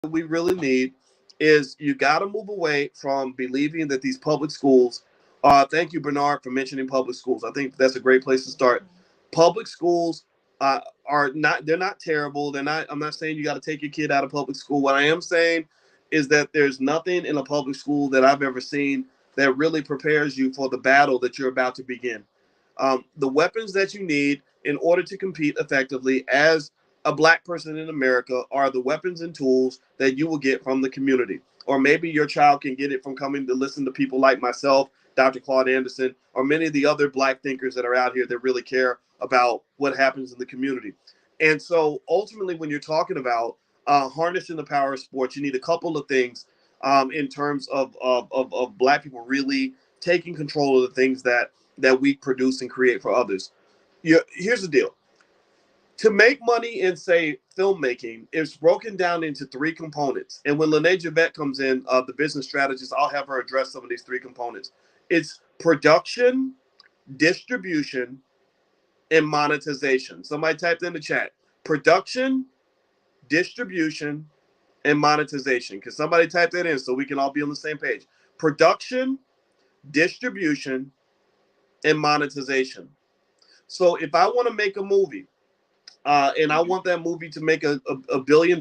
we really need is you got to move away from believing that these public schools. Thank you, Bernard, for mentioning public schools. I think that's a great place to start. Public schools are not. They're not terrible. They're not. I'm not saying you got to take your kid out of public school. What I am saying is that there's nothing in a public school that I've ever seen that really prepares you for the battle that you're about to begin. The weapons that you need in order to compete effectively as a black person in America are the weapons and tools that you will get from the community. Or maybe your child can get it from coming to listen to people like myself, Dr. Claude Anderson, or many of the other black thinkers that are out here that really care about what happens in the community. And so ultimately, when you're talking about harnessing the power of sports, you need a couple of things in terms of black people really taking control of the things that we produce and create for others. Here's the deal. To make money in, say, filmmaking, it's broken down into three components. And when Lene Javette comes in, the business strategist, I'll have her address some of these three components. It's production, distribution, and monetization. Somebody typed in the chat. Production, distribution, and monetization. Because somebody typed that in so we can all be on the same page. Production, distribution, and monetization. So if I want to make a movie, and I want that movie to make $1 billion,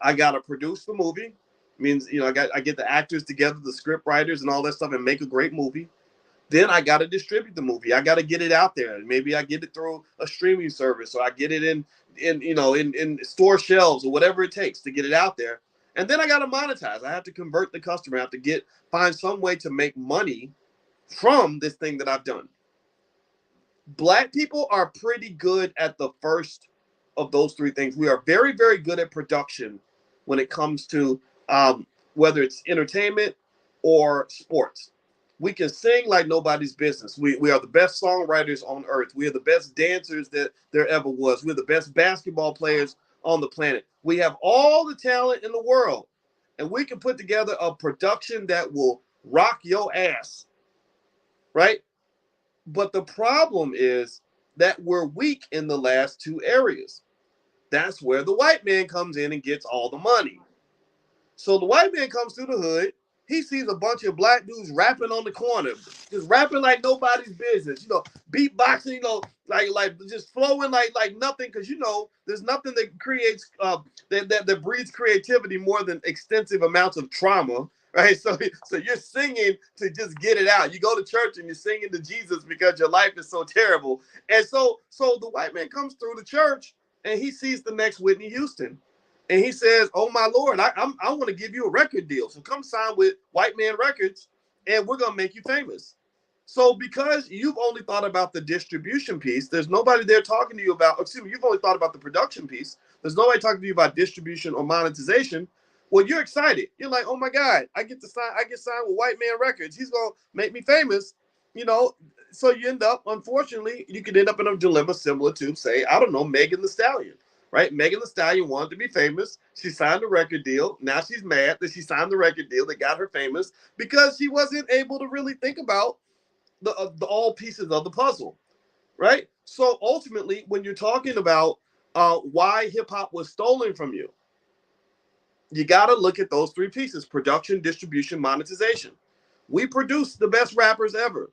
I gotta produce the movie. Means I get the actors together, the script writers, and all that stuff, and make a great movie. Then I gotta distribute the movie. I gotta get it out there. Maybe I get it through a streaming service, or I get it in store shelves, or whatever it takes to get it out there. And then I gotta monetize. I have to convert the customer. I have to find some way to make money from this thing that I've done. Black people are pretty good at the first of those three things. We are very, very good at production when it comes to whether it's entertainment or sports. We can sing like nobody's business. We are the best songwriters on earth. We are the best dancers that there ever was. We're the best basketball players on the planet. We have all the talent in the world, and we can put together a production that will rock your ass, right? But the problem is that we're weak in the last two areas. That's where the white man comes in and gets all the money. So the white man comes through the hood. He sees a bunch of black dudes rapping on the corner, just rapping like nobody's business. Beatboxing. Like just flowing like nothing. Because there's nothing that creates that breeds creativity more than extensive amounts of trauma. Right, so you're singing to just get it out. You go to church and you're singing to Jesus because your life is so terrible. And so the white man comes through the church and he sees the next Whitney Houston, and he says, "Oh my Lord, I want to give you a record deal. So come sign with White Man Records, and we're gonna make you famous." So because you've only thought about the distribution piece, there's nobody there talking to you about. Excuse me, you've only thought about the production piece. There's nobody talking to you about distribution or monetization. Well, you're excited. You're like, "Oh my God, I get signed with White Man Records. He's gonna make me famous." So you end up, unfortunately, you could end up in a dilemma similar to, say, I don't know, Megan Thee Stallion, right? Megan Thee Stallion wanted to be famous. She signed a record deal. Now she's mad that she signed the record deal that got her famous because she wasn't able to really think about the all pieces of the puzzle, right? So ultimately, when you're talking about why hip hop was stolen from you, you got to look at those three pieces: production, distribution, monetization. We produced the best rappers ever.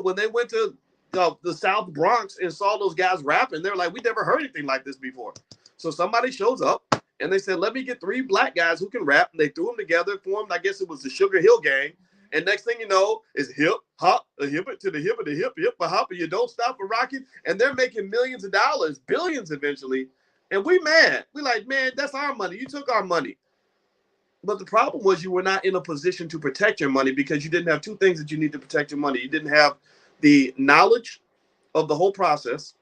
When they went to the South Bronx and saw those guys rapping, they're like, "We never heard anything like this before." So somebody shows up and they said, "Let me get three black guys who can rap." And they threw them together, formed, I guess it was the Sugar Hill Gang. And next thing you know, is hip hop, a hip to the hip of the hip, hip a hop, and you don't stop a rocking. And they're making millions of dollars, billions eventually. And we mad. We like, "Man, that's our money. You took our money." But the problem was you were not in a position to protect your money because you didn't have two things that you need to protect your money. You didn't have the knowledge of the whole process.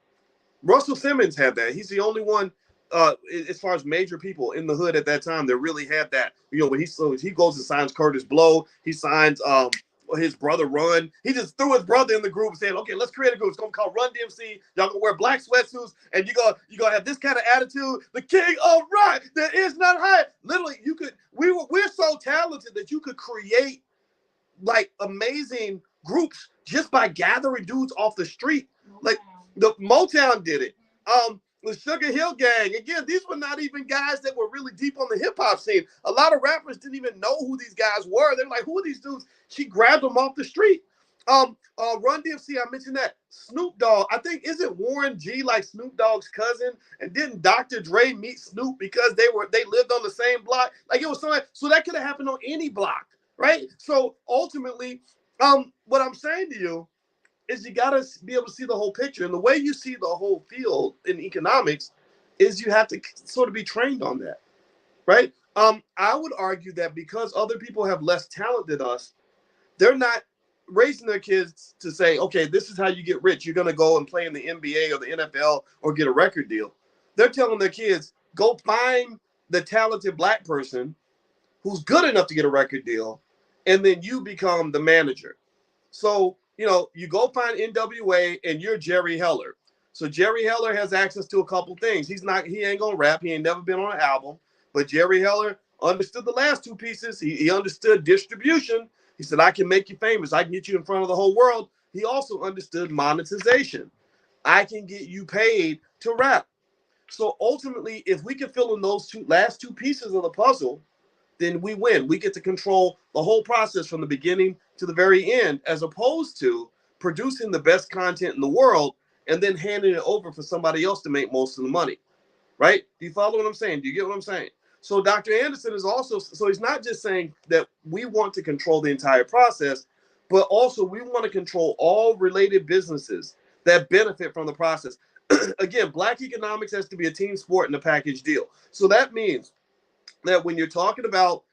Russell Simmons had that. He's the only one, as far as major people in the hood at that time, that really had that. When he goes and signs Curtis Blow, he signs his brother Run. He just threw his brother in the group and said, "Okay, let's create a group. It's gonna be called Run DMC. Y'all gonna wear black sweatsuits, and you gonna have this kind of attitude. The king of rock that is not high." Literally, we're so talented that you could create like amazing groups just by gathering dudes off the street. Like the Motown did it. The Sugar Hill Gang. Again, these were not even guys that were really deep on the hip hop scene. A lot of rappers didn't even know who these guys were. They're like, who are these dudes? She grabbed them off the street. Run DMC, I mentioned that. Snoop Dogg, I think, isn't Warren G like Snoop Dogg's cousin? And didn't Dr. Dre meet Snoop because they lived on the same block? Like it was something. So that could have happened on any block, right? So ultimately, what I'm saying to you is you got to be able to see the whole picture. And the way you see the whole field in economics is you have to sort of be trained on that, right? I would argue that because other people have less talent than us, they're not raising their kids to say, okay, this is how you get rich. You're going to go and play in the NBA or the NFL or get a record deal. They're telling their kids, go find the talented black person who's good enough to get a record deal, and then you become the manager. So, you go find NWA and you're Jerry Heller. So Jerry Heller has access to a couple things. He ain't gonna rap. He ain't never been on an album. But Jerry Heller understood the last two pieces. He understood distribution. He said, I can make you famous. I can get you in front of the whole world. He also understood monetization. I can get you paid to rap. So ultimately, if we can fill in those last two pieces of the puzzle, then we win. We get to control the whole process from the beginning to the very end, as opposed to producing the best content in the world and then handing it over for somebody else to make most of the money, right? Do you follow what I'm saying? Do you get what I'm saying? So Dr. Anderson is also, so he's not just saying that we want to control the entire process, but also we want to control all related businesses that benefit from the process. Again, black economics has to be a team sport and a package deal. So that means that when you're talking about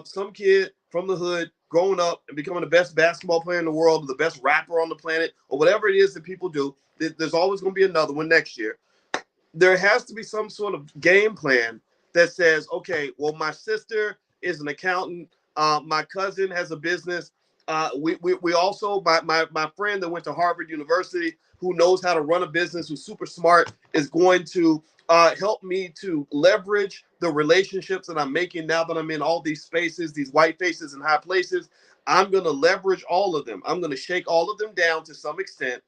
some kid from the hood growing up and becoming the best basketball player in the world, or the best rapper on the planet, or whatever it is that people do, there's always going to be another one next year. There has to be some sort of game plan that says, okay, well, my sister is an accountant. My cousin has a business. We also, my friend that went to Harvard University, who knows how to run a business, who's super smart, is going to help me to leverage the relationships that I'm making now that I'm in all these spaces, these white faces in high places. I'm going to leverage all of them. I'm going to shake all of them down to some extent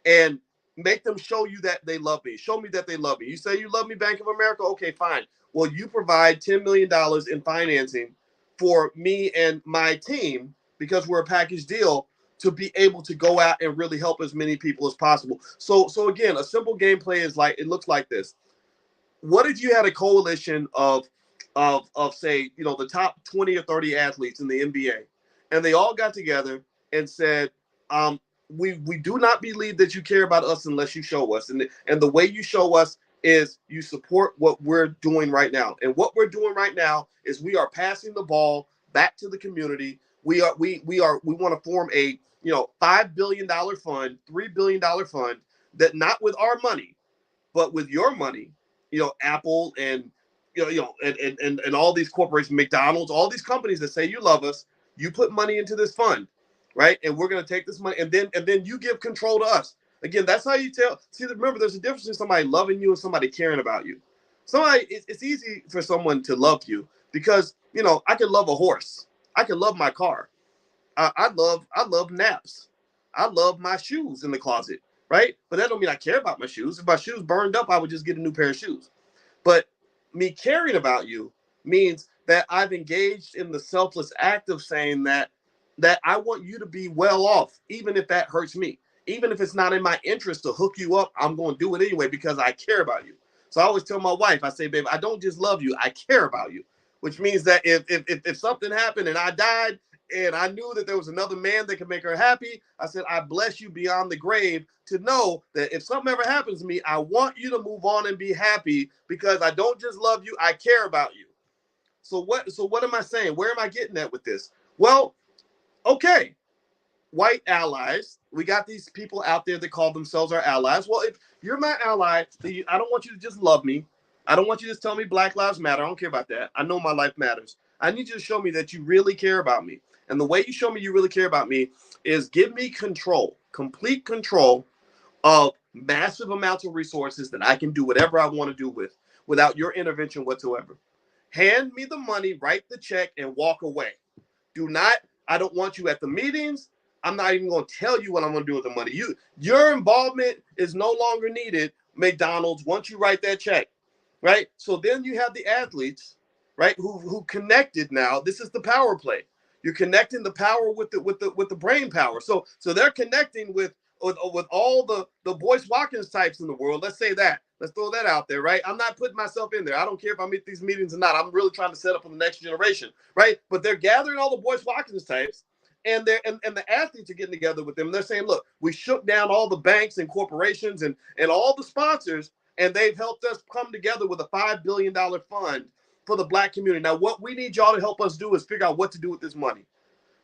and make them show you that they love me. Show me that they love me. You say you love me, Bank of America? Okay, fine. Well, you provide $10 million in financing for me and my team, because we're a package deal, to be able to go out and really help as many people as possible. So again, a simple gameplay is like, it looks like this. What if you had a coalition of say, the top 20 or 30 athletes in the NBA, and they all got together and said, we do not believe that you care about us unless you show us. And the way you show us is you support what we're doing right now. And what we're doing right now is we are passing the ball back to the community. We want to form a $5 billion fund, $3 billion fund, that not with our money, but with your money, Apple and and all these corporations, McDonald's, all these companies that say you love us, you put money into this fund, right? And we're going to take this money, and then you give control to us. Again, that's how you tell. See, remember, there's a difference between somebody loving you and somebody caring about you. It's easy for someone to love you because I can love a horse, I can love my car, I love naps, I love my shoes in the closet, right? But that don't mean I care about my shoes. If my shoes burned up, I would just get a new pair of shoes. But me caring about you means that I've engaged in the selfless act of saying that I want you to be well off, even if that hurts me. Even if it's not in my interest to hook you up, I'm going to do it anyway because I care about you. So I always tell my wife, I say, babe, I don't just love you, I care about you, which means that if something happened and I died and I knew that there was another man that could make her happy, I said, I bless you beyond the grave to know that if something ever happens to me, I want you to move on and be happy because I don't just love you, I care about you. So what am I saying? Where am I getting at with this? Well, okay, white allies. We got these people out there that call themselves our allies. Well, if you're my ally, I don't want you to just love me. I don't want you to just tell me Black Lives Matter. I don't care about that. I know my life matters. I need you to show me that you really care about me. And the way you show me you really care about me is give me control, complete control of massive amounts of resources that I can do whatever I want to do with without your intervention whatsoever. Hand me the money, write the check, and walk away. I don't want you at the meetings. I'm not even going to tell you what I'm going to do with the money. Your involvement is no longer needed. McDonald's once you write that check, right? So then you have the athletes, right, who connected now. This is the power play. You're connecting the power with the brain power. So they're connecting with all the Boyce Watkins types in the world. Let's say that. Let's throw that out there, right? I'm not putting myself in there. I don't care if I'm at these meetings or not. I'm really trying to set up for the next generation, right? But they're gathering all the Boyce Watkins types, and the athletes are getting together with them. They're saying, look, we shook down all the banks and corporations and all the sponsors, and they've helped us come together with a $5 billion fund for the Black community. Now, what we need y'all to help us do is figure out what to do with this money,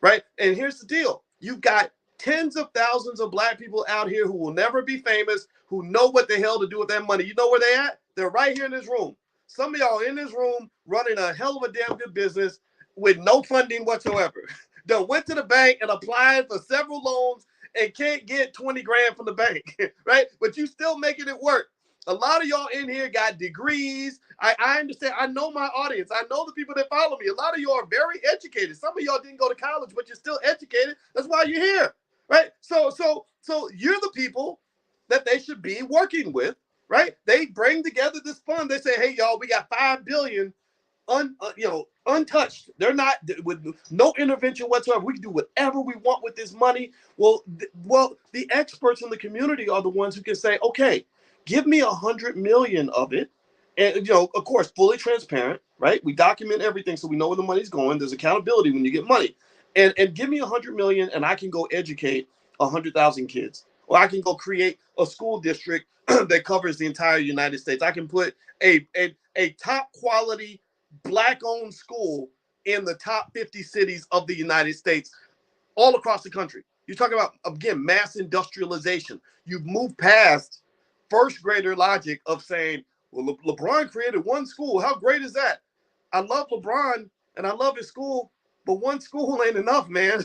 right? And here's the deal. You've got tens of thousands of Black people out here who will never be famous, who know what the hell to do with that money. You know where they at? They're right here in this room. Some of y'all in this room running a hell of a damn good business with no funding whatsoever. They went to the bank and applied for several loans and can't get 20 grand from the bank, right? But you still making it work. A lot of y'all in here got degrees. I understand. I know my audience. I know the people that follow me. A lot of y'all are very educated. Some of y'all didn't go to college, but you're still educated. That's why you're here, right? So you're the people that they should be working with, right? They bring together this fund. They say, hey, y'all, we got $5 billion untouched. They're not with no intervention whatsoever. We can do whatever we want with this money. Well, the experts in the community are the ones who can say, okay, give me 100 million of it. And, of course, fully transparent, right? We document everything so we know where the money's going. There's accountability when you get money. And give me 100 million and I can go educate 100,000 kids. Or I can go create a school district that covers the entire United States. I can put a top quality Black-owned school in the top 50 cities of the United States, all across the country. You're talking about, again, mass industrialization. You've moved past first grader logic of saying, well, LeBron created one school. How great is that? I love LeBron and I love his school, but one school ain't enough, man.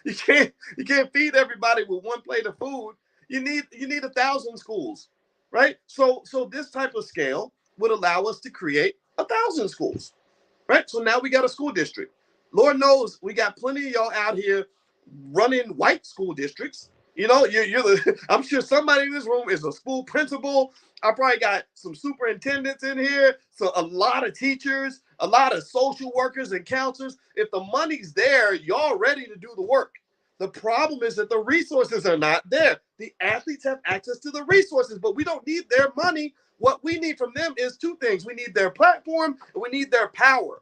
You can't feed everybody with one plate of food. You need 1,000 schools, right? So this type of scale would allow us to create 1,000 schools, right? So now we got a school district. Lord knows we got plenty of y'all out here running white school districts. You're I'm sure somebody in this room is a school principal. I probably got some superintendents in here, so a lot of teachers, a lot of social workers and counselors. If the money's there, y'all ready to do the work. The problem is that the resources are not there. The athletes have access to the resources, but we don't need their money. What we need from them is two things. We need their platform and we need their power.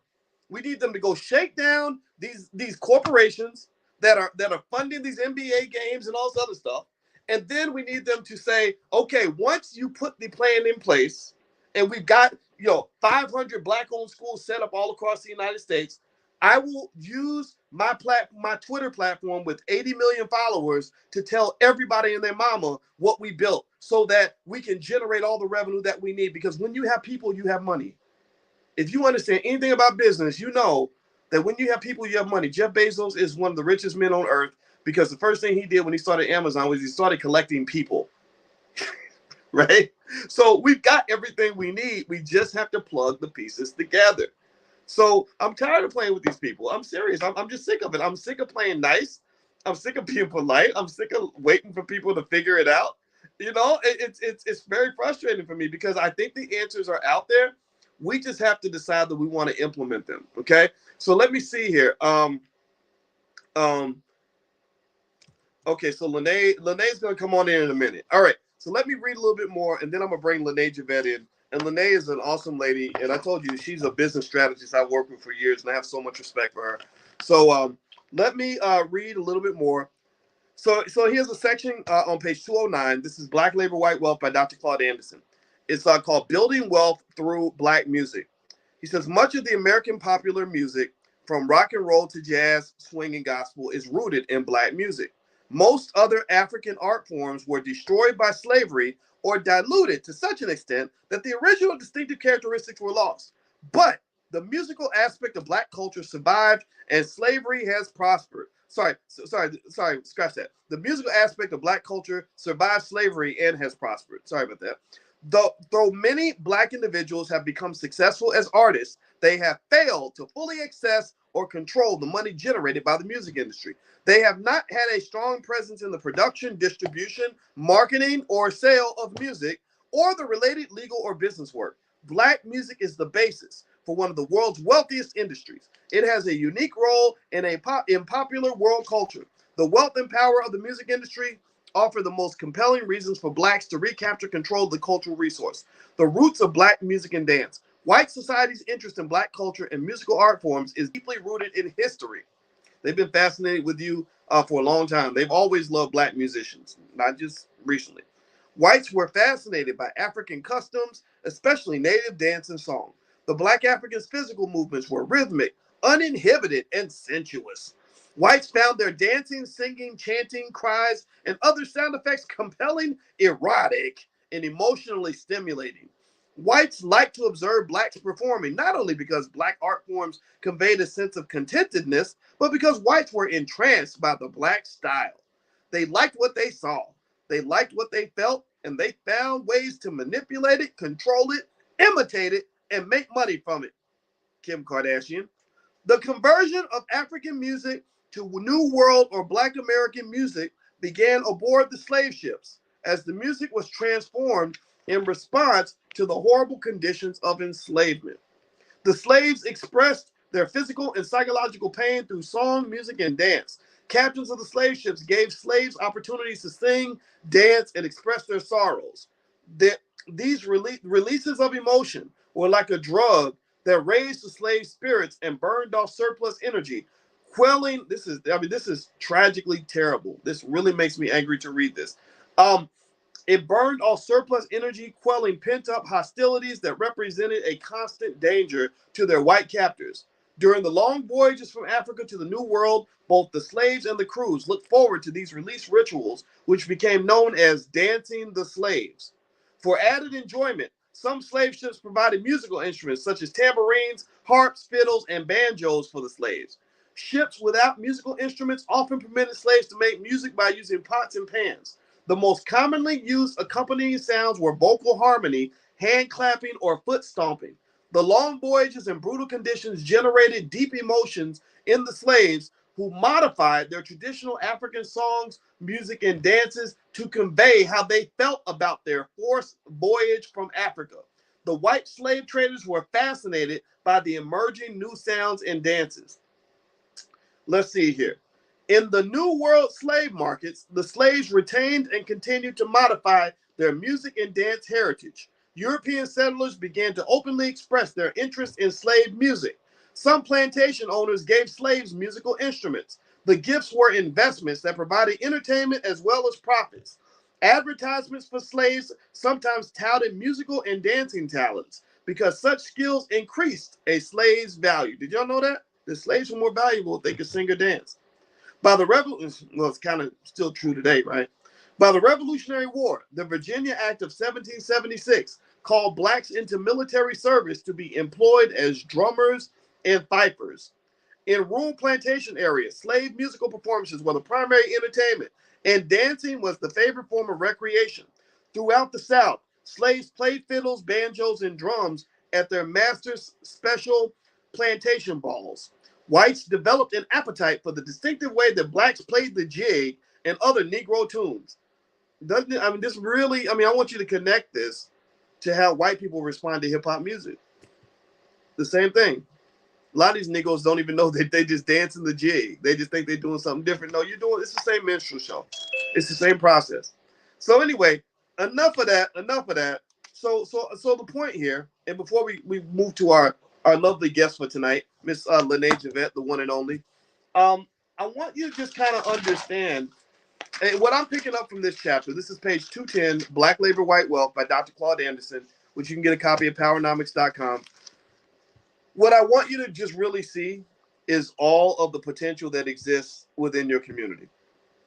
We need them to go shake down these corporations that are funding these NBA games and all this other stuff. And then we need them to say, okay, once you put the plan in place and we've got 500 Black-owned schools set up all across the United States, I will use my Twitter platform with 80 million followers to tell everybody and their mama what we built so that we can generate all the revenue that we need. Because when you have people, you have money. If you understand anything about business, you know that when you have people, you have money. Jeff Bezos is one of the richest men on earth because the first thing he did when he started Amazon was he started collecting people, right? So we've got everything we need. We just have to plug the pieces together. So I'm tired of playing with these people. I'm serious. I'm just sick of it. I'm sick of playing nice. I'm sick of being polite. I'm sick of waiting for people to figure it out. It's very frustrating for me because I think the answers are out there. We just have to decide that we want to implement them. Okay. So let me see here. Okay. So Lene's going to come on in a minute. All right. So let me read a little bit more, and then I'm going to bring Lene Javette in. And Lene is an awesome lady. And I told you, she's a business strategist I've worked with for years, and I have so much respect for her. So let me read a little bit more. So here's a section on page 209. This is Black Labor, White Wealth by Dr. Claude Anderson. It's called Building Wealth Through Black Music. He says, much of the American popular music, from rock and roll to jazz, swing, and gospel, is rooted in Black music. Most other African art forms were destroyed by slavery or diluted to such an extent that the original distinctive characteristics were lost. But the musical aspect of Black culture survived and slavery has prospered. Sorry, scratch that. The musical aspect of Black culture survived slavery and has prospered. Sorry about that. Though many Black individuals have become successful as artists, they have failed to fully access or control the money generated by the music industry. They have not had a strong presence in the production, distribution, marketing, or sale of music, or the related legal or business work. Black music is the basis for one of the world's wealthiest industries. It has a unique role in popular world culture. The wealth and power of the music industry offer the most compelling reasons for blacks to recapture control of the cultural resource. The roots of black music and dance. White society's interest in black culture and musical art forms is deeply rooted in history. They've been fascinated with you for a long time. They've always loved black musicians, not just recently. Whites were fascinated by African customs, especially native dance and song. The black Africans' physical movements were rhythmic, uninhibited, and sensuous. Whites found their dancing, singing, chanting, cries, and other sound effects compelling, erotic, and emotionally stimulating. Whites liked to observe blacks performing, not only because black art forms conveyed a sense of contentedness, but because whites were entranced by the black style. They liked what they saw, they liked what they felt, and they found ways to manipulate it, control it, imitate it, and make money from it. Kim Kardashian. The conversion of African music to New World or Black American music began aboard the slave ships as the music was transformed in response to the horrible conditions of enslavement. The slaves expressed their physical and psychological pain through song, music, and dance. Captains of the slave ships gave slaves opportunities to sing, dance, and express their sorrows. These releases of emotion were like a drug that raised the slave spirits and burned off surplus energy, quelling. This is tragically terrible. This really makes me angry to read this. Um, it burned off surplus energy, quelling pent-up hostilities that represented a constant danger to their white captors. During the long voyages from Africa to the New World, both the slaves and the crews looked forward to these release rituals, which became known as dancing the slaves. For added enjoyment, some slave ships provided musical instruments such as tambourines, harps, fiddles, and banjos for the slaves. Ships without musical instruments often permitted slaves to make music by using pots and pans. The most commonly used accompanying sounds were vocal harmony, hand clapping, or foot stomping. The long voyages and brutal conditions generated deep emotions in the slaves, who modified their traditional African songs, music, and dances to convey how they felt about their forced voyage from Africa. The white slave traders were fascinated by the emerging new sounds and dances. Let's see here. In the New World slave markets, the slaves retained and continued to modify their music and dance heritage. European settlers began to openly express their interest in slave music. Some plantation owners gave slaves musical instruments. The gifts were investments that provided entertainment as well as profits. Advertisements for slaves sometimes touted musical and dancing talents because such skills increased a slave's value. Did y'all know that? The slaves were more valuable if they could sing or dance. By the Revolution, well, it's kind of still true today, right? By the Revolutionary War, the Virginia Act of 1776 called blacks into military service to be employed as drummers and fifers. In rural plantation areas, slave musical performances were the primary entertainment, and dancing was the favorite form of recreation. Throughout the South, slaves played fiddles, banjos, and drums at their masters' special plantation balls. Whites developed an appetite for the distinctive way that blacks played the jig and other Negro tunes. Doesn't it? I mean, this really, I mean, I want you to connect this to how white people respond to hip hop music. The same thing. A lot of these niggas don't even know that they just dance in the jig. They just think they're doing something different. No, it's the same minstrel show. It's the same process. So anyway, enough of that. Enough of that. So the point here, and before we move to our lovely guest for tonight, Miss Lene Javette, the one and only, I want you to just kind of understand and what I'm picking up from this chapter. This is page 210, Black Labor, White Wealth by Dr. Claude Anderson, which you can get a copy at powernomics.com. What I want you to just really see is all of the potential that exists within your community.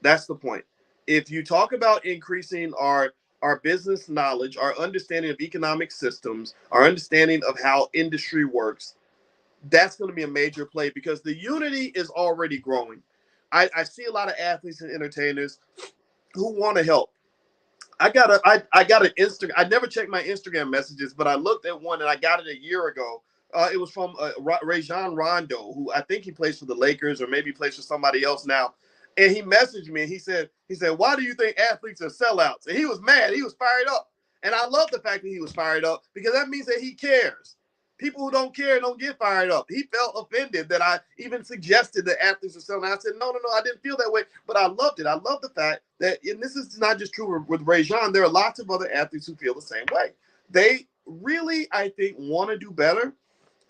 That's the point. If you talk about increasing our business knowledge, our understanding of economic systems, our understanding of how industry works, that's going to be a major play because the unity is already growing. I see a lot of athletes and entertainers who want to help. I got an Instagram. I never checked my Instagram messages, but I looked at one and I got it a year ago. It was from Rajon Rondo, who I think he plays for the Lakers or maybe plays for somebody else now. And he messaged me and he said, why do you think athletes are sellouts? And he was mad. He was fired up. And I love the fact that he was fired up because that means that he cares. People who don't care don't get fired up. He felt offended that I even suggested that athletes or something. I said, no, I didn't feel that way. But I loved it. I love the fact that, and this is not just true with Rajon, there are lots of other athletes who feel the same way. They really, I think, want to do better.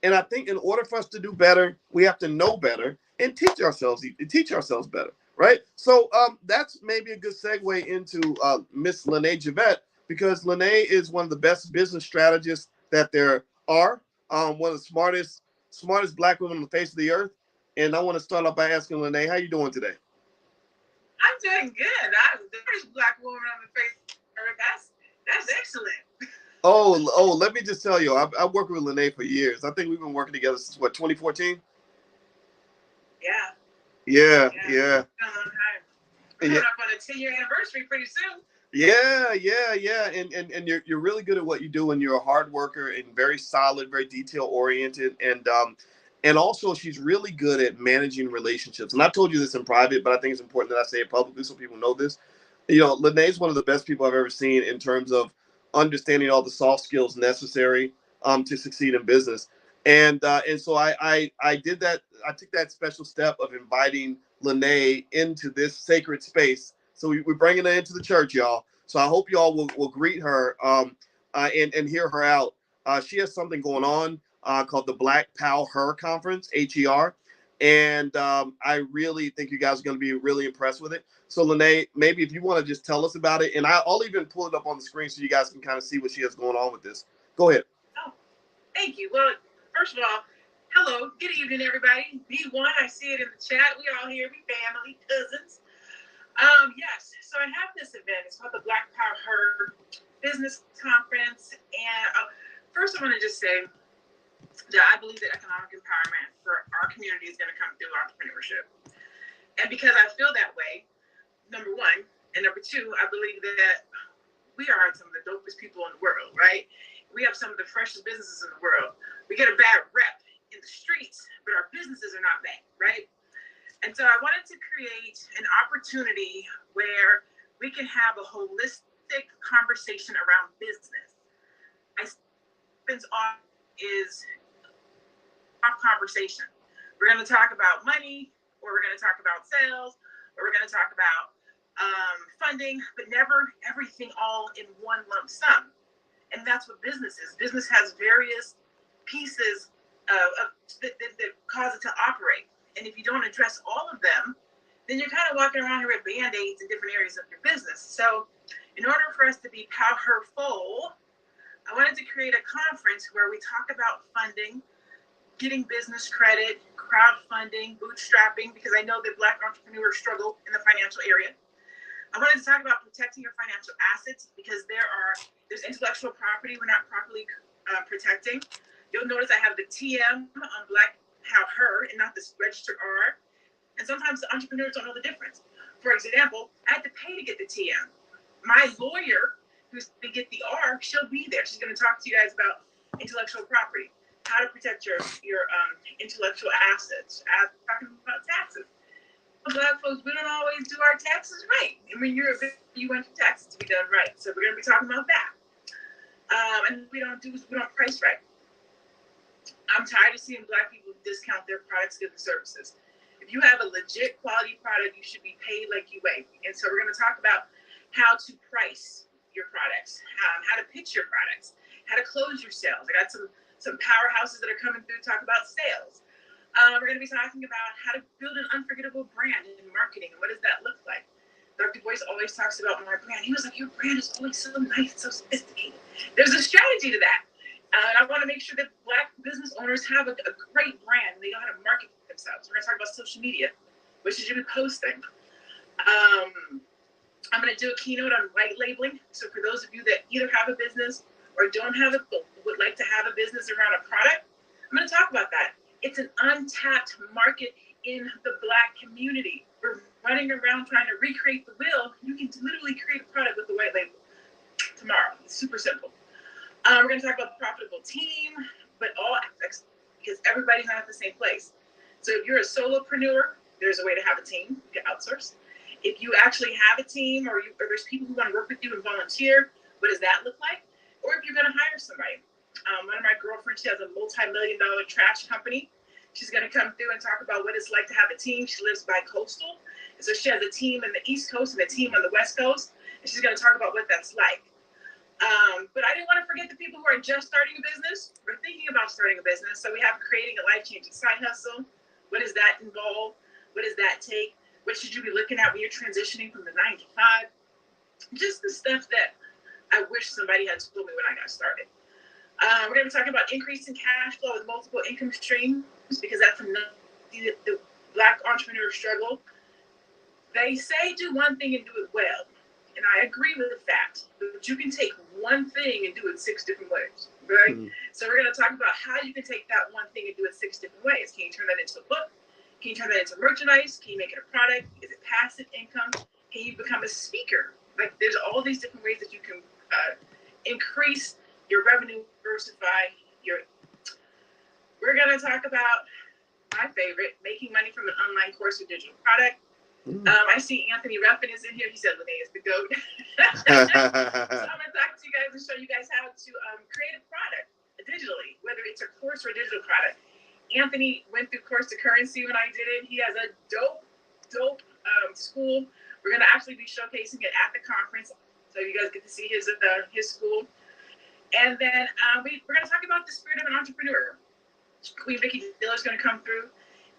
And I think in order for us to do better, we have to know better and teach ourselves better, right? So that's maybe a good segue into Miss Lene Javette, because Lene is one of the best business strategists that there are, one of the smartest Black women on the face of the earth. And I want to start off by asking Lene, how you doing today? I'm doing good. I'm the first Black woman on the face of the earth. That's excellent. Oh, let me just tell you, I've worked with Lene for years. I think we've been working together since, what, 2014? Yeah. Yeah. We're coming up on a 10-year anniversary pretty soon. Yeah. And you're really good at what you do, and you're a hard worker and very solid, very detail oriented, and also she's really good at managing relationships. And I've told you this in private, but I think it's important that I say it publicly so people know this. You know, Lene's one of the best people I've ever seen in terms of understanding all the soft skills necessary to succeed in business. And so I did that. I took that special step of inviting Lene into this sacred space. So we're bringing her into the church, y'all. So I hope y'all will greet her and hear her out. She has something going on called the Black Pow Her Conference, HER. And I really think you guys are going to be really impressed with it. So, Lene, maybe if you want to just tell us about it, and I'll even pull it up on the screen so you guys can kind of see what she has going on with this. Go ahead. Oh, thank you. Well, first of all, hello, good evening, everybody. B1, I see it in the chat. We all here, we family, cousins. Yes, so I have this event. It's called the Black Power Her Business Conference. And first, I want to just say that I believe that economic empowerment for our community is going to come through entrepreneurship. And because I feel that way, number one, and number two, I believe that we are some of the dopest people in the world, right? We have some of the freshest businesses in the world. We get a bad rep in the streets, but our businesses are not bad, right? And so I wanted to create an opportunity where we can have a holistic conversation around business. I think is off conversation. We're going to talk about money, or we're going to talk about sales, or we're going to talk about funding, but never everything all in one lump sum. And that's what business is. Business has various pieces that cause it to operate. And if you don't address all of them, then you're kind of walking around here with Band-Aids in different areas of your business. So in order for us to be powerful, I wanted to create a conference where we talk about funding, getting business credit, crowdfunding, bootstrapping, because I know that Black entrepreneurs struggle in the financial area. I wanted to talk about protecting your financial assets because there's intellectual property we're not properly protecting. You'll notice I have the TM on Black Pow Her and not this registered R. And sometimes the entrepreneurs don't know the difference. For example, I had to pay to get the TM. My lawyer, who's to get the R, she'll be there. She's going to talk to you guys about intellectual property, how to protect your intellectual assets, talking about taxes. Black folks, we don't always do our taxes right. I mean, you want your taxes to be done right. So we're going to be talking about that. And we don't price right. I'm tired of seeing Black people discount their products, goods, and services. If you have a legit quality product, you should be paid like you weigh. And so we're going to talk about how to price your products, how to pitch your products, how to close your sales. I got some powerhouses that are coming through to talk about sales. We're going to be talking about how to build an unforgettable brand in marketing. And what does that look like? Dr. Boyce always talks about my brand. He was like, your brand is always so nice, so sophisticated. There's a strategy to that. And I want to make sure that Black business owners have a great brand and they know how to market themselves. We're going to talk about social media, what should you be posting. I'm going to do a keynote on white labeling. So for those of you that either have a business or don't have it, but would like to have a business around a product, I'm going to talk about that. It's an untapped market in the Black community. We're running around trying to recreate the wheel. You can literally create a product with the white label tomorrow. It's super simple. We're going to talk about the profitable team, but all aspects, because everybody's not at the same place. So if you're a solopreneur, there's a way to have a team. You can outsource. If you actually have a team or there's people who want to work with you and volunteer, what does that look like? Or if you're going to hire somebody. One of my girlfriends, she has a multi-million-dollar trash company. She's going to come through and talk about what it's like to have a team. She lives by coastal. And so she has a team in the East Coast and a team on the West Coast. And she's going to talk about what that's like. But I didn't want to forget the people who are just starting a business or thinking about starting a business. So we have creating a life-changing side hustle. What does that involve? What does that take? What should you be looking at when you're transitioning from the 9 to 5? Just the stuff that I wish somebody had told me when I got started. We're going to be talking about increasing cash flow with multiple income streams, because that's the Black entrepreneur struggle. They say do one thing and do it well. And I agree with that. But you can take one thing and do it 6 different ways, right? Mm-hmm. So we're going to talk about how you can take that one thing and do it 6 different ways. Can you turn that into a book? Can you turn that into merchandise? Can you make it a product? Is it passive income? Can you become a speaker? Like, there's all these different ways that you can increase your revenue, diversify your. We're going to talk about my favorite, making money from an online course or digital product. I see Anthony Ruffin is in here. He said Lene is the GOAT. So I'm going to talk to you guys and show you guys how to create a product digitally, whether it's a course or a digital product. Anthony went through Course to Currency when I did it. He has a dope school. We're going to actually be showcasing it at the conference, so you guys get to see his school. And then we're going to talk about the spirit of an entrepreneur. Queen Vicky Diller is going to come through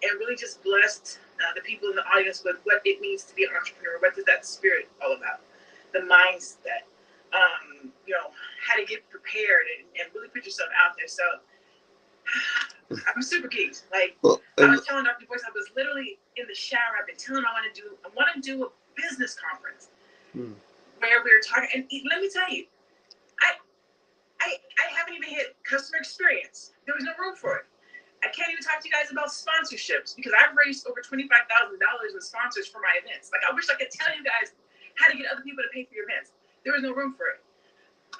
and really just bless the people in the audience with what it means to be an entrepreneur. What is that spirit all about? The mindset, how to get prepared and really put yourself out there. So I'm super geeked. Like, I was telling Dr. Boyce, I was literally in the shower. I've been telling him I want to do a business conference where we're talking. And let me tell you, I haven't even hit customer experience. There was no room for it. I can't even talk to you guys about sponsorships, because I've raised over $25,000 in sponsors for my events. Like, I wish I could tell you guys how to get other people to pay for your events. There was no room for it.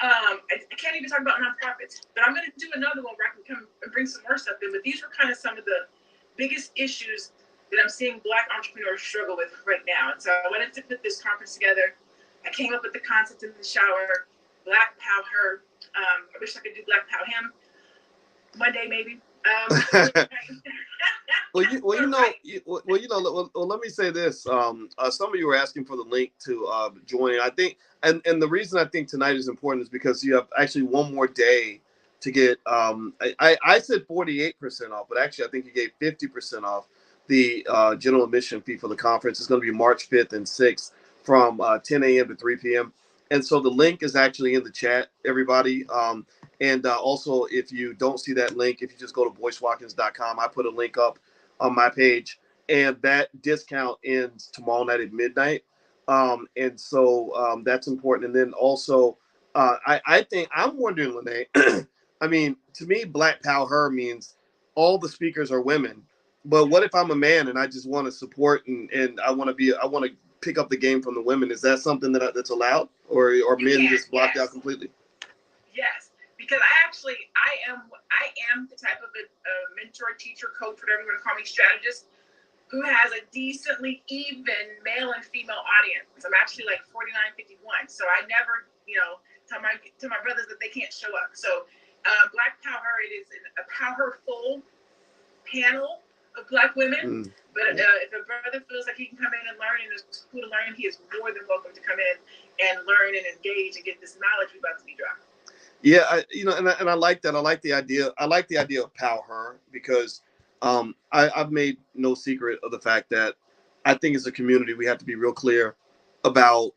I can't even talk about nonprofits, but I'm going to do another one where I can come and bring some more stuff in. But these were kind of some of the biggest issues that I'm seeing Black entrepreneurs struggle with right now. And so I wanted to put this conference together. I came up with the concept in the shower. Black Pow Her. I wish I could do Black Pow Him one day, maybe. Let me say this. Some of you were asking for the link to join. I think, and the reason I think tonight is important is because you have actually one more day to get. I said 48% off, but actually I think you gave 50% off the general admission fee for the conference. It's going to be March 5th and 6th from 10 a.m. to 3 p.m. And so the link is actually in the chat, everybody. And also, if you don't see that link, if you just go to BoyceWatkins.com, I put a link up on my page, and that discount ends tomorrow night at midnight. And so that's important. And then also, I think I'm wondering, Lene, I mean, to me, Black Pow Her means all the speakers are women. But what if I'm a man and I just want to support and I want to pick up the game from the women? Is that something that's allowed, or men just blocked out completely? Yes. Because I am the type of a mentor, teacher, coach, whatever you want to call me, strategist, who has a decently even male and female audience. I'm actually like 49-51. So I never, tell my brothers that they can't show up. So Black Pow Her, it is a Pow Her full panel of Black women. But if a brother feels like he can come in and learn and there's cool to learn, he is more than welcome to come in and learn and engage and get this knowledge we're about to be dropping. Yeah, and I like that. I like the idea. I like the idea of Pow Her, because I've made no secret of the fact that I think as a community we have to be real clear about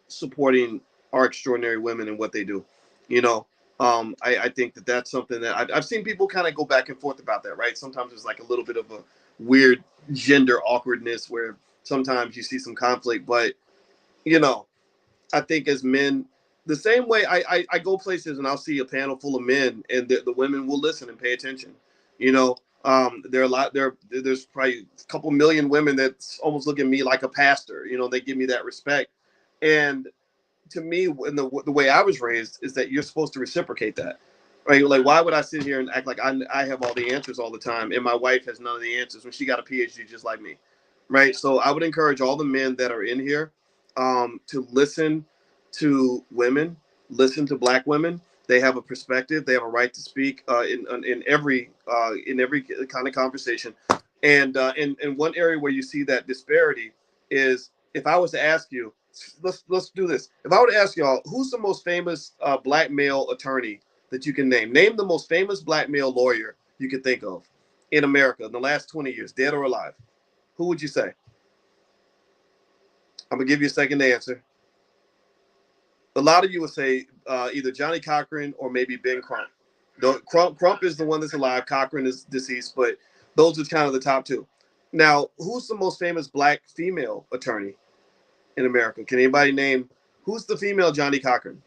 supporting our extraordinary women and what they do. I think that's something that I've seen people kind of go back and forth about that, right? Sometimes there's like a little bit of a weird gender awkwardness where sometimes you see some conflict, but I think as men, the same way I go places and I'll see a panel full of men and the women will listen and pay attention. There's probably a couple million women that's almost look at me like a pastor. They give me that respect. And to me, in the way I was raised is that you're supposed to reciprocate that, right? Like, why would I sit here and act like I have all the answers all the time and my wife has none of the answers when she got a PhD just like me, right? So I would encourage all the men that are in here to listen to women listen to Black women. They have a perspective. They have a right to speak in every kind of conversation. And in one area where you see that disparity is, if I was to ask you, let's do this. If I were to ask y'all, who's the most famous Black male attorney that you can name? Name the most famous Black male lawyer you could think of in America in the last 20 years, dead or alive. Who would you say? I'm gonna give you a second to answer. A lot of you would say either Johnny Cochran or maybe Ben Crump. Crump is the one that's alive. Cochran is deceased, but those are kind of the top two. Now, who's the most famous Black female attorney in America? Can anybody name who's the female Johnny Cochran?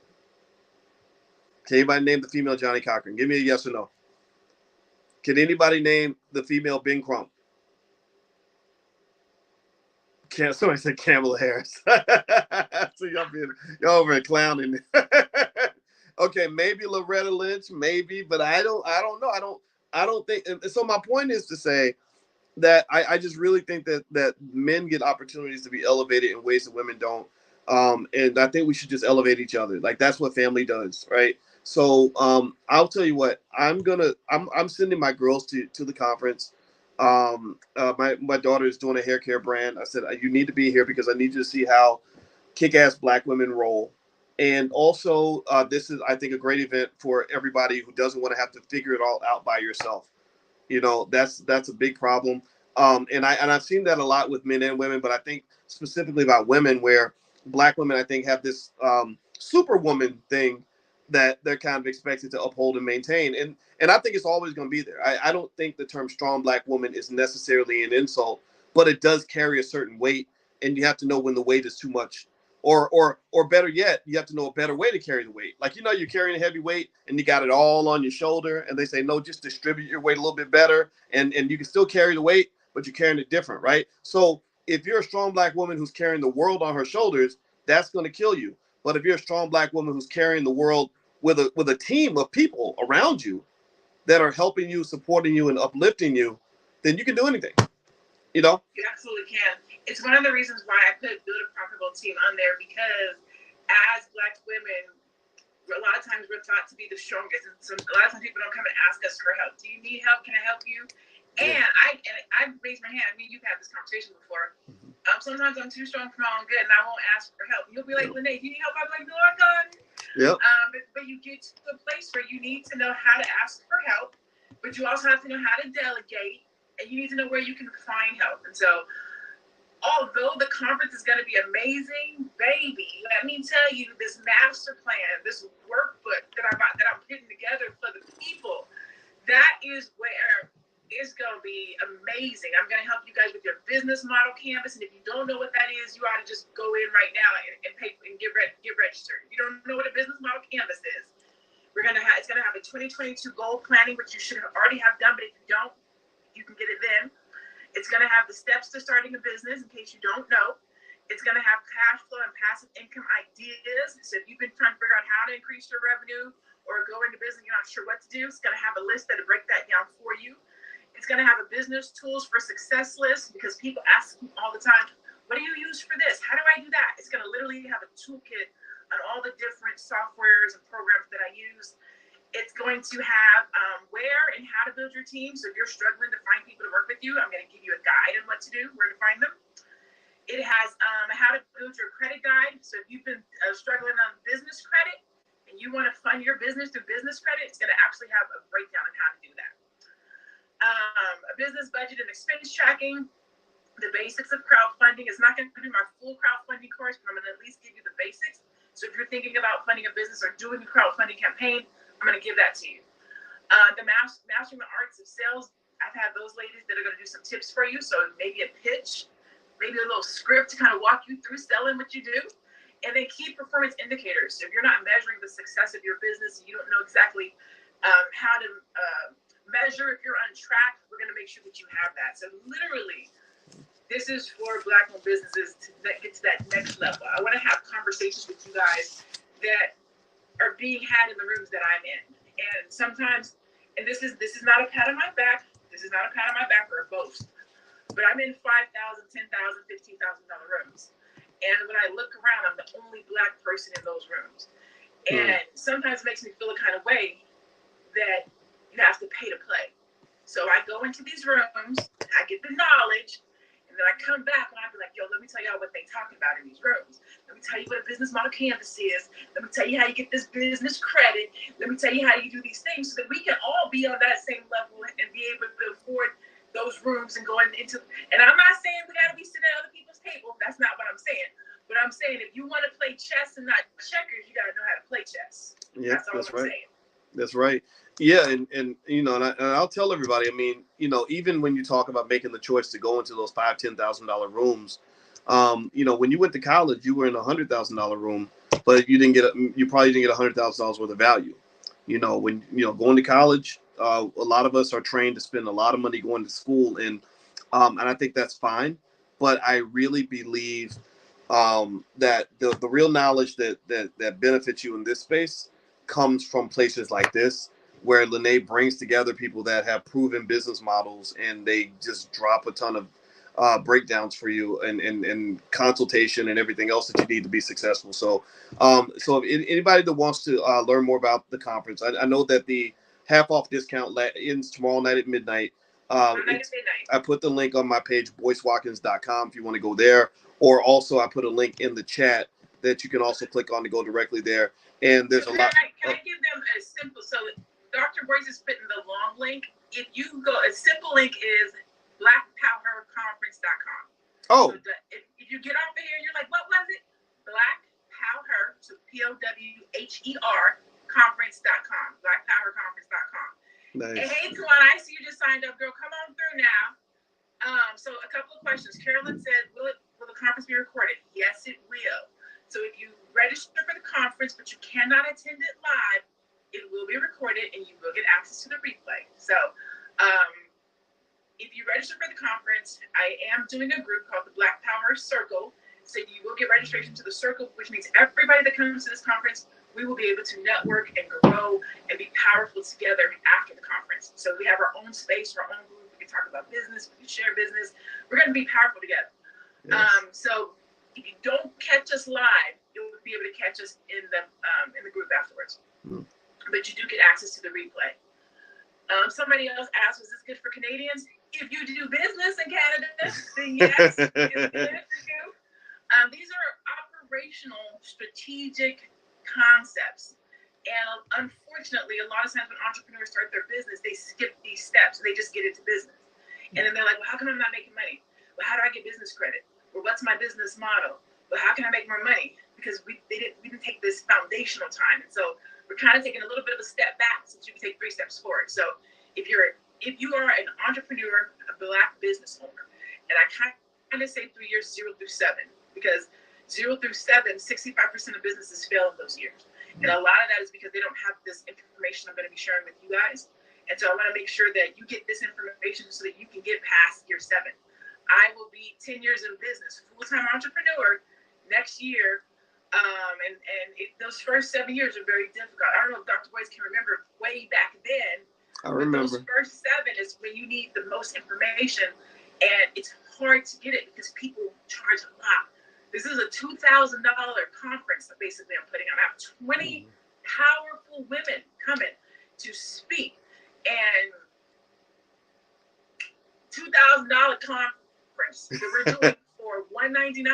Can anybody name the female Johnny Cochran? Give me a yes or no. Can anybody name the female Ben Crump? Somebody said Kamala Harris. So y'all over here clowning. Okay, maybe Loretta Lynch, maybe, but I don't know. I don't think. So my point is to say that I just really think that men get opportunities to be elevated in ways that women don't. And I think we should just elevate each other. Like, that's what family does, right? So I'll tell you what, I'm sending my girls to the conference. My daughter is doing a hair care brand. I said, you need to be here because I need you to see how kick-ass Black women roll. And also, this is, I think, a great event for everybody who doesn't want to have to figure it all out by yourself. You know, that's a big problem. And I've seen that a lot with men and women, but I think specifically about women, where Black women, I think, have this superwoman thing that they're kind of expected to uphold and maintain. And I think it's always going to be there. I don't think the term strong Black woman is necessarily an insult, but it does carry a certain weight, and you have to know when the weight is too much. Or better yet, you have to know a better way to carry the weight. Like, you're carrying a heavy weight and you got it all on your shoulder, and they say, no, just distribute your weight a little bit better, and you can still carry the weight, but you're carrying it different, right? So if you're a strong Black woman who's carrying the world on her shoulders, that's going to kill you. But if you're a strong Black woman who's carrying the world with a team of people around you that are helping you, supporting you, and uplifting you, then you can do anything. You absolutely can. It's one of the reasons why I put Build a Profitable Team on there, because as Black women, a lot of times we're thought to be the strongest, and so a lot of times people don't come and ask us for help. Do you need help? Can I help you? And I raised my hand. I mean, you've had this conversation before. Sometimes I'm too strong for my own good, and I won't ask for help. You'll be like, Lene, do you need help? I'm like, no, I got it. Yep. But you get to a place where you need to know how to ask for help, but you also have to know how to delegate, and you need to know where you can find help. And so, although the conference is going to be amazing, baby, let me tell you, this master plan, this workbook that I'm putting together for the people, that is where it's going to be amazing. I'm going to help you guys with your business model canvas, and if you don't know what that is, you ought to just go in right now and pay and get registered. If you don't know what a business model canvas is, it's going to have a 2022 goal planning, which you should already have done, but if you don't, you can get it then. It's going to have the steps to starting a business, in case you don't know. It's going to have cash flow and passive income ideas. So if you've been trying to figure out how to increase your revenue or go into business, you're not sure what to do, it's going to have a list that'll break that down for you. It's going to have a business tools for success list, because people ask me all the time, what do you use for this? How do I do that? It's going to literally have a toolkit on all the different softwares and programs that I use. It's going to have where and how to build your team. So if you're struggling to find people to work with you, I'm going to give you a guide on what to do, where to find them. It has how to build your credit guide. So if you've been struggling on business credit and you want to fund your business through business credit, it's going to actually have a breakdown on how to do that. A business budget and expense tracking, the basics of crowdfunding. It's not going to be my full crowdfunding course, but I'm going to at least give you the basics. So if you're thinking about funding a business or doing a crowdfunding campaign, I'm going to give that to you. The Mastering the Arts of Sales, I've had those ladies that are going to do some tips for you. So maybe a pitch, maybe a little script to kind of walk you through selling what you do. And then key performance indicators. So if you're not measuring the success of your business, you don't know exactly how to measure if you're on track, we're going to make sure that you have that. So literally, this is for Black-owned businesses to get to that next level. I want to have conversations with you guys that are being had in the rooms that I'm in. And sometimes, and this is not a pat on my back. This is not a pat on my back or a boast. But I'm in $5,000, $10,000, $15,000 rooms. And when I look around, I'm the only Black person in those rooms. And sometimes it makes me feel a kind of way that you have to pay to play. So I go into these rooms, I get the knowledge, and then I come back and I be like, yo, let me tell y'all what they talking about in these rooms. Let me tell you what a business model canvas is. Let me tell you how you get this business credit. Let me tell you how you do these things so that we can all be on that same level and be able to afford those rooms and going into. And I'm not saying we got to be sitting at other people's table. That's not what I'm saying. But I'm saying if you want to play chess and not checkers, you got to know how to play chess. Yeah, that's right. Saying. That's right. Yeah, and you know, and I'll tell everybody. I mean, you know, even when you talk about making the choice to go into those $5,000-$10,000 rooms, you know, when you went to college, you were in $100,000 room, but you probably didn't get $100,000 worth of value. You know, when going to college, a lot of us are trained to spend a lot of money going to school, and I think that's fine. But I really believe that the real knowledge that benefits you in this space comes from places like this, where Lene brings together people that have proven business models, and they just drop a ton of breakdowns for you and consultation and everything else that you need to be successful. So, so if anybody that wants to learn more about the conference, I know that the half off discount ends tomorrow night at midnight. I put the link on my page, boycewatkins.com, if you want to go there, or also I put a link in the chat that you can also click on to go directly there. And there's a lot. Can I give them a simple? So Dr. Boyce is putting the long link. If you go, a simple link is blackpowerconference.com. Oh. So if you get off of here and you're like, what was it? Black Power, so POWHER conference.com. Blackpowerconference.com. Nice. And hey, Tuan, I see you just signed up, girl. Come on through now. So a couple of questions. Carolyn said, will the conference be recorded? Yes, it will. So if you register for the conference, but you cannot attend it live, it will be recorded and you will get access to the replay. So if you register for the conference, I am doing a group called the Black Power Circle. So you will get registration to the circle, which means everybody that comes to this conference, we will be able to network and grow and be powerful together after the conference. So we have our own space, our own group. We can talk about business, we can share business. We're going to be powerful together. Yes. So if you don't catch us live, you'll be able to catch us in the group afterwards. But you do get access to the replay. Somebody else asked, was this good for Canadians? If you do business in Canada, then yes, it's good for you. These are operational, strategic concepts. And unfortunately, a lot of times when entrepreneurs start their business, they skip these steps and they just get into business. And then they're like, well, how come I'm not making money? Well, how do I get business credit? Well, what's my business model? Well, how can I make more money? Because we didn't take this foundational time. And so we're kind of taking a little bit of a step back since you can take 3 steps forward. So if you are an entrepreneur, a Black business owner, and I kind of say 3 years, 0 through 7, because 0 through 7, 65% of businesses fail in those years. And a lot of that is because they don't have this information I'm going to be sharing with you guys. And so I want to make sure that you get this information so that you can get past year 7. I will be 10 years in business, full-time entrepreneur next year. Those first 7 years are very difficult. I don't know if Dr. Boyce can remember way back then. I remember. Those first 7 is when you need the most information, and it's hard to get it because people charge a lot. This is a $2,000 conference that basically I'm putting on. I have 20 powerful women coming to speak, and $2,000 conference that we're doing for $199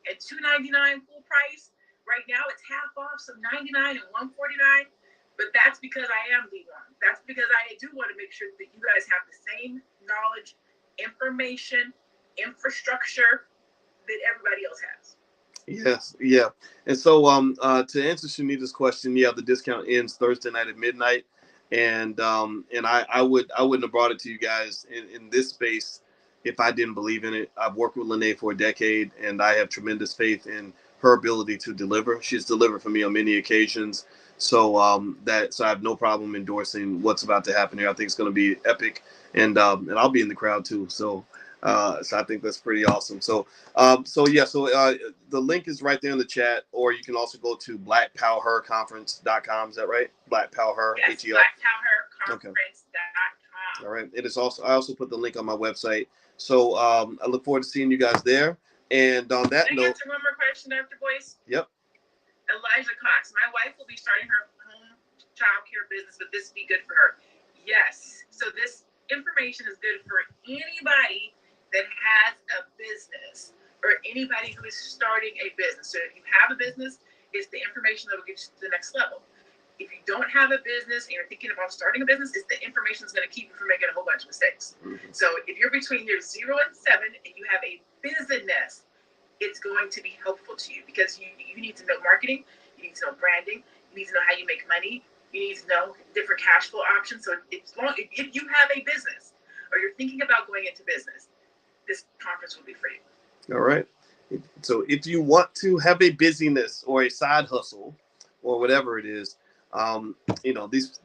and $299 full price. Right now it's half off, so $99 and $149. But that's because I am the one. That's because I do want to make sure that you guys have the same knowledge, information, infrastructure that everybody else has. Yes, yeah. And so to answer Shanita's question, yeah, the discount ends Thursday night at midnight. And I wouldn't have brought it to you guys in this space if I didn't believe in it. I've worked with Lene for a decade, and I have tremendous faith in her ability to deliver. She's delivered for me on many occasions. So so I have no problem endorsing what's about to happen here. I think it's going to be epic, and I'll be in the crowd too. So I think that's pretty awesome. So the link is right there in the chat, or you can also go to blackpowerconference.com. Is that right? Blackpower. Yes, blackpowerconference.com. Okay. All right. It is also, I also put the link on my website. So I look forward to seeing you guys there. And on that note, answer one more question, Dr. Boyce? Yep. Elijah Cox. My wife will be starting her home child care business. Would this be good for her? Yes. So this information is good for anybody that has a business or anybody who is starting a business. So if you have a business, it's the information that will get you to the next level. If you don't have a business and you're thinking about starting a business, it's the information that's going to keep you from making a whole bunch of mistakes. Mm-hmm. So if you're between years 0 and 7 and you have a business, it's going to be helpful to you because you need to know marketing, you need to know branding, you need to know how you make money, you need to know different cash flow options. So if you have a business or you're thinking about going into business, this conference will be for you. All right. So if you want to have a busyness or a side hustle or whatever it is,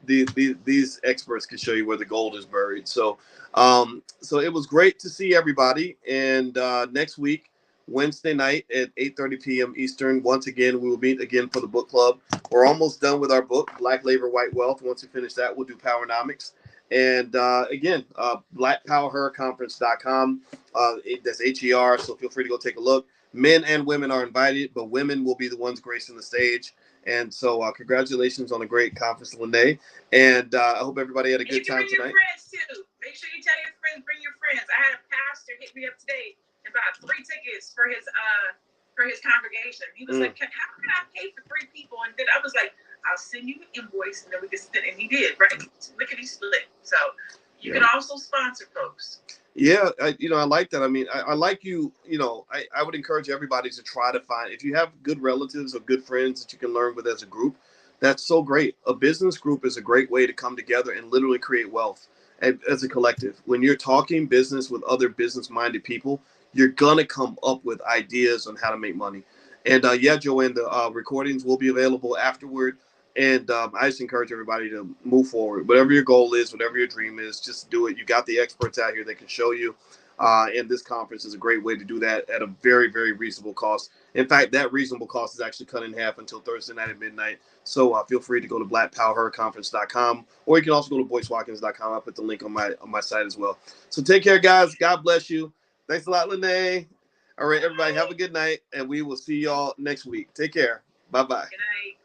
these experts can show you where the gold is buried. So it was great to see everybody. And next week, Wednesday night at 8:30 p.m. Eastern, once again, we will meet again for the book club. We're almost done with our book, Black Labor, White Wealth. Once we finish that, we'll do Powernomics. And again, blackpowerherconference.com. That's HER. So feel free to go take a look. Men and women are invited, but women will be the ones gracing the stage. And so congratulations on a great conference, Lene. And I hope everybody had a good time tonight. Your friends too. Make sure you tell your friends, bring your friends. I had a pastor hit me up today and bought 3 tickets for his congregation. He was like, how can I pay for 3 people? And then I was like, I'll send you an invoice and then we can send it. And he did, right? Lickety split. So you can also sponsor folks. Yeah, I like that. I mean, I like you, I would encourage everybody to try to find, if you have good relatives or good friends that you can learn with as a group, that's so great. A business group is a great way to come together and literally create wealth as a collective. When you're talking business with other business-minded people, you're going to come up with ideas on how to make money. And Joanne, the recordings will be available afterward. And I just encourage everybody to move forward. Whatever your goal is, whatever your dream is, just do it. You got the experts out here that can show you. And this conference is a great way to do that at a very, very reasonable cost. In fact, that reasonable cost is actually cut in half until Thursday night at midnight. So feel free to go to blackpowerherconference.com, or you can also go to boycewatkins.com. I'll put the link on my site as well. So take care, guys. God bless you. Thanks a lot, Lene. All right, everybody, have a good night, and we will see y'all next week. Take care. Bye-bye. Good night.